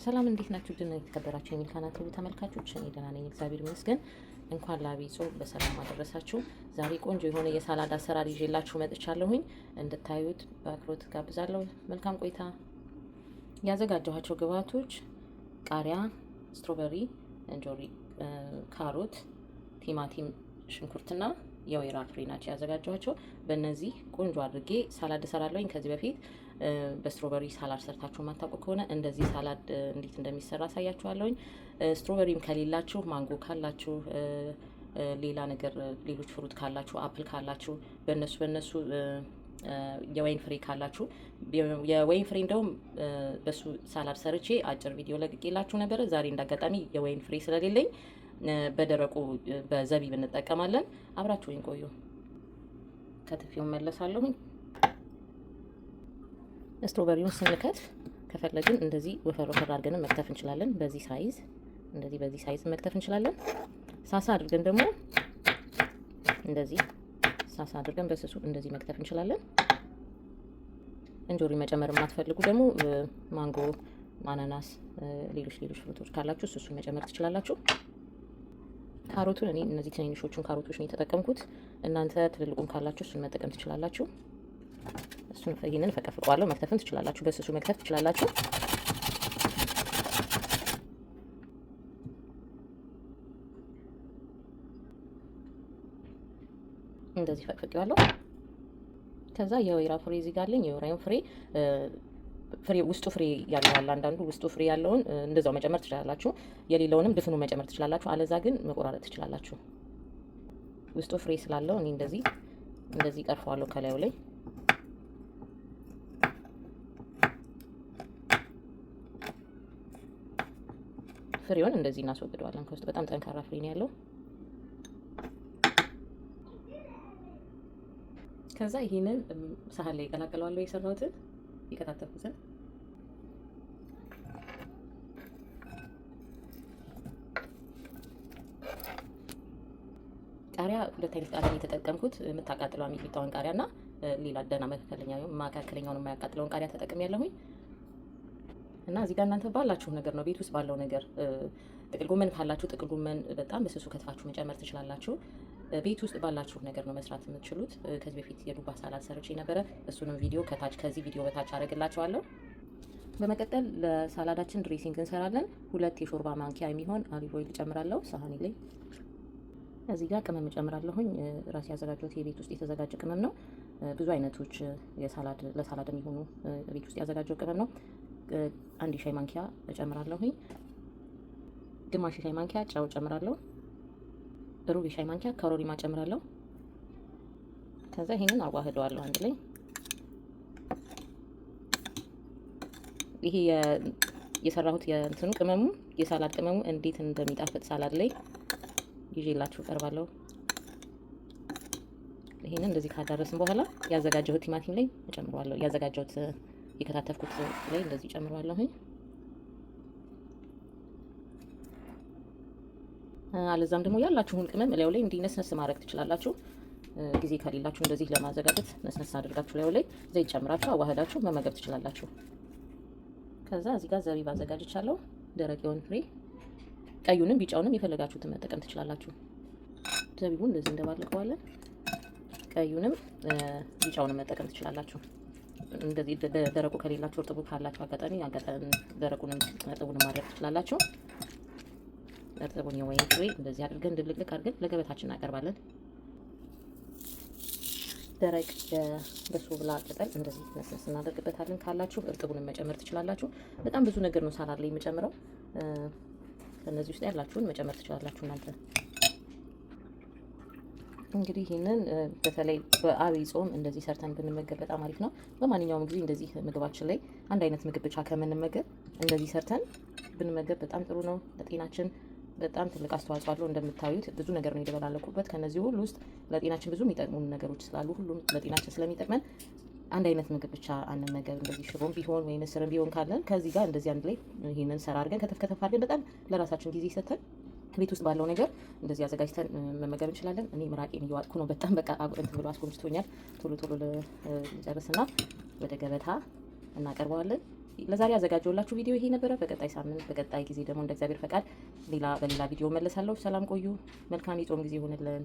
ሰላም እንዴት ናችሁ? ድና የተከበራችሁ የሚልካና ቲቪ ተመልካቾች፣ እኔ ደህና ነኝ እግዚአብሔር ይመስገን። እንኳን ለዐቢይ ጾም በሰላም አደረሳችሁ። ዛሬ ቆንጆ የሆነ የሳላድ አሰራር ይዤላችሁ መጥቻለሁኝ። እንድታዩት በአክብሮት ጋብዛለሁ። መልካም ቆይታ። ያዘጋጀኋቸው ግብአቶች ቃሪያ፣ ስትሮበሪ፣ እንጆሪ፣ ካሮት፣ ቲማቲም፣ ሽንኩርትና የወይራ ፍሬ ናቸው ያዘጋጀኋቸው። በእነዚህ ቆንጆ አድርጌ ሳላድ እሰራለሁኝ። ከዚህ በፊት በስትሮበሪ ሳላድ ሰርታችሁ ማታውቁ ከሆነ እንደዚህ ሳላድ እንዴት እንደሚሰራ አሳያችኋለሁኝ። ስትሮበሪም ከሌላችሁ ማንጎ ካላችሁ፣ ሌላ ነገር ሌሎች ፍሩት ካላችሁ፣ አፕል ካላችሁ በእነሱ የወይን ፍሬ ካላችሁ የወይን ፍሬ እንደውም በሱ ሳላድ ሰርቼ አጭር ቪዲዮ ለቅቄላችሁ ነበረ። ዛሬ እንዳጋጣሚ የወይን ፍሬ ስለሌለኝ በደረቁ በዘቢብ እንጠቀማለን። አብራችሁኝ ቆዩ። ከትፌውን መለሳለሁኝ። ስትሮበሪውን ስንከትፍ ከፈለግን እንደዚህ ወፈር ወፈር አድርገን መክተፍ እንችላለን። በዚህ ሳይዝ መክተፍ እንችላለን። ሳሳ አድርገን ደግሞ እንደዚህ ሳሳ አድርገን በስሱ እንደዚህ መክተፍ እንችላለን። እንጆሪ መጨመር የማትፈልጉ ደግሞ ማንጎ፣ አናናስ፣ ሌሎች ፍሩቶች ካላችሁ እሱን መጨመር ትችላላችሁ። ካሮቱን እኔ እነዚህ ትንንሾቹን ካሮቶች ነው የተጠቀምኩት። እናንተ ትልልቁን ካላችሁ እሱን መጠቀም ትችላላችሁ። ይህንን ፈቀፍቀዋለሁ። መክተፍን ትችላላችሁ፣ በስሱ መክተፍ ትችላላችሁ። እንደዚህ ፈቅፍቄዋለሁ። ከዛ የወይራ ፍሬ እዚህ ጋር አለኝ። የወይራውን ፍሬ ውስጡ ፍሬ ያለው አለ። አንዳንዱ ውስጡ ፍሬ ያለውን እንደዛው መጨመር ትችላላችሁ። የሌለውንም ድፍኑ መጨመር ትችላላችሁ። አለዛ ግን መቆራረጥ ትችላላችሁ። ውስጡ ፍሬ ስላለው እኔ እንደዚህ ቀርፈዋለሁ ከላዩ ላይ። ፍሬውን እንደዚህ እናስወግደዋለን። ከውስጥ በጣም ጠንካራ ፍሬ ነው ያለው። ከዛ ይሄንን ሳህን ላይ እቀላቅለዋለሁ። የሰራሁትን የከታተፍኩትን ቃሪያ፣ ሁለት አይነት ቃሪያ የተጠቀምኩት የምታቃጥለው የሚጥሚጣውን ቃሪያና ሌላ ደህና መካከለኛውን የማያቃጥለውን ቃሪያ ተጠቅም ያለሁኝ እና እዚህ ጋር እናንተ ባላችሁ ነገር ነው፣ ቤት ውስጥ ባለው ነገር። ጥቅል ጎመን ካላችሁ ጥቅል ጎመን በጣም በስሱ ከትፋችሁ መጨመር ትችላላችሁ። ቤት ውስጥ ባላችሁ ነገር ነው መስራት የምትችሉት። ከዚህ በፊት የዱባ ሳላድ ሰርቼ ነበረ። እሱንም ቪዲዮ ከዚህ ቪዲዮ በታች አደርግላችኋለሁ። በመቀጠል ለሳላዳችን ድሬሲንግ እንሰራለን። 2 የሾርባ ማንኪያ የሚሆን ኦሊቭ ኦይል ጨምራለሁ ሳህኔ ላይ። እዚህ ጋር ቅመም ጨምራለሁኝ። ራሴ ያዘጋጀሁት የቤት ውስጥ የተዘጋጀ ቅመም ነው። ብዙ አይነቶች ለሳላድ የሚሆኑ ቤት ውስጥ ያዘጋጀው ቅመም ነው። 1 የሻይ ማንኪያ እጨምራለሁኝ። ግማሽ የሻይ ማንኪያ ጨው ጨምራለሁ። ሩብ የሻይ ማንኪያ ኮረሪማ ጨምራለሁ። ከዛ ይሄንን አዋህደዋለሁ አንድ ላይ። ይሄ የሰራሁት የእንትኑ ቅመሙ የሳላድ ቅመሙ እንዴት እንደሚጣፍጥ ሳላድ ላይ ይዤላችሁ ቀርባለሁ። ይሄንን እንደዚህ ካዳረስን በኋላ ያዘጋጀሁት ቲማቲም ላይ እጨምረዋለሁ። ያዘጋጀሁት የከታተፍኩት ላይ እንደዚህ ጨምረዋለሁ። አለዛም ደግሞ ያላችሁን ቅመም ላዩ ላይ እንዲነስነስ ማድረግ ትችላላችሁ። ጊዜ ከሌላችሁ እንደዚህ ለማዘጋጀት ነስነስ አድርጋችሁ ላዩ ላይ ዘይት ጨምራችሁ አዋህዳችሁ መመገብ ትችላላችሁ። ከዛ እዚህ ጋር ዘቢብ አዘጋጅቻለሁ። ደረቅ የወይን ፍሬ፣ ቀዩንም ቢጫውንም የፈለጋችሁትን መጠቀም ትችላላችሁ። ዘቢቡን እንደዚህ እንደባለቀዋለን። ቀዩንም ቢጫውንም መጠቀም ትችላላችሁ። እንደዚህ ደረቁ ከሌላችሁ እርጥቡ ካላችሁ አጋጣሚ ደረቁንም እርጥቡንም ማድረግ ትችላላችሁ። እርጥቡን የወይን ፍሬ እንደዚህ አድርገን ድብልቅልቅ አድርገን ለገበታችን እናቀርባለን። ደረቅ የበሶብላ ቅጠል እንደዚህ ነስነስ እናደርግበታለን። ካላችሁ እርጥቡንም መጨመር ትችላላችሁ። በጣም ብዙ ነገር ነው ሳላድ ላይ የምጨምረው። ከነዚህ ውስጥ ያላችሁን መጨመር ትችላላችሁ እናንተ። እንግዲህ ይህንን በተለይ በዐቢይ ጾም እንደዚህ ሰርተን ብንመገብ በጣም አሪፍ ነው። በማንኛውም ጊዜ እንደዚህ ምግባችን ላይ አንድ አይነት ምግብ ብቻ ከምንመገብ እንደዚህ ሰርተን ብንመገብ በጣም ጥሩ ነው። ለጤናችን በጣም ትልቅ አስተዋጽኦ አለው። እንደምታዩት ብዙ ነገር ነው የደበላለኩበት። ከነዚህ ሁሉ ውስጥ ለጤናችን ብዙ የሚጠቅሙ ነገሮች ስላሉ ሁሉም ለጤናችን ስለሚጠቅመን አንድ አይነት ምግብ ብቻ አንመገብ። እንደዚህ ሽሮም ቢሆን ወይ ምስርም ቢሆን ካለን ከዚህ ጋር እንደዚህ አንድ ላይ ይሄንን ሰራ አድርገን ከተፍ አድርገን በጣም ለራሳችን ጊዜ ሰጥተን ቤት ውስጥ ባለው ነገር እንደዚህ አዘጋጅተን መመገብ እንችላለን። እኔ ምራቄን እየዋጥኩ ነው። በጣም በቃ እንትን ብሎ አስጎምጅቶኛል። ቶሎ ልጨርስና ወደ ገበታ እናቀርበዋለን። ለዛሬ ያዘጋጀውላችሁ ቪዲዮ ይሄ ነበረ። በቀጣይ ሳምንት በቀጣይ ጊዜ ደግሞ እንደ እግዚአብሔር ፈቃድ በሌላ ቪዲዮ መለሳለሁ። ሰላም ቆዩ። መልካም የጾም ጊዜ ይሁንልን።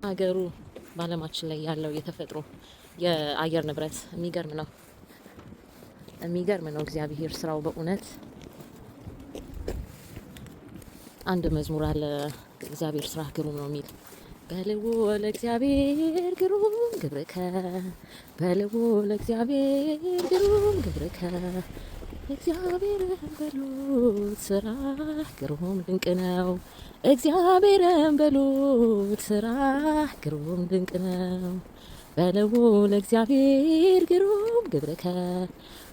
ሀገሩ በዓለማችን ላይ ያለው የተፈጥሮ የአየር ንብረት የሚገርም ነው። እግዚአብሔር ስራው በእውነት አንድ መዝሙር አለ። እግዚአብሔር ስራ ግሩም ነው የሚል በልዎ ለእግዚአብሔር ግሩም ግብርከ፣ በልዎ ለእግዚአብሔር ግሩም ግብርከ፣ እግዚአብሔርን በሉት ስራ ግሩም ድንቅ ነው። እግዚአብሔርን በሉት ስራ ግሩም ድንቅ ነው። በልዎ ለእግዚአብሔር ግሩም ግብርከ፣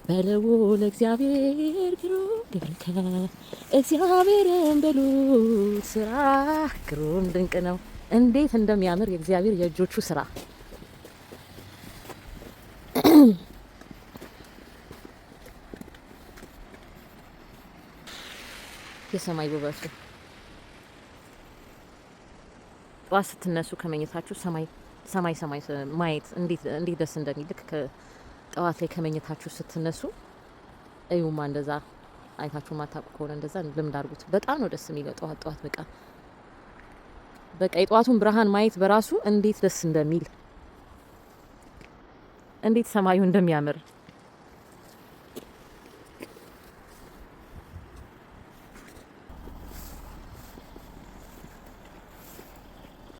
በልዎ ለእግዚአብሔር ግሩም ግብርከ፣ እግዚአብሔርን በሉት ስራ ግሩም ድንቅ ነው። እንዴት እንደሚያምር የእግዚአብሔር የእጆቹ ስራ! የሰማይ ውበቱ ጠዋት ስትነሱ ከመኝታችሁ ሰማይ ማየት እንዴት ደስ እንደሚል ልክ ጠዋት ላይ ከመኝታችሁ ስትነሱ እዩማ። እንደዛ አይታችሁ ማታውቁ ከሆነ እንደዛ ልምድ አድርጉት። በጣም ነው ደስ የሚለው ጠዋት በቃ የጠዋቱን ብርሃን ማየት በራሱ እንዴት ደስ እንደሚል፣ እንዴት ሰማዩ እንደሚያምር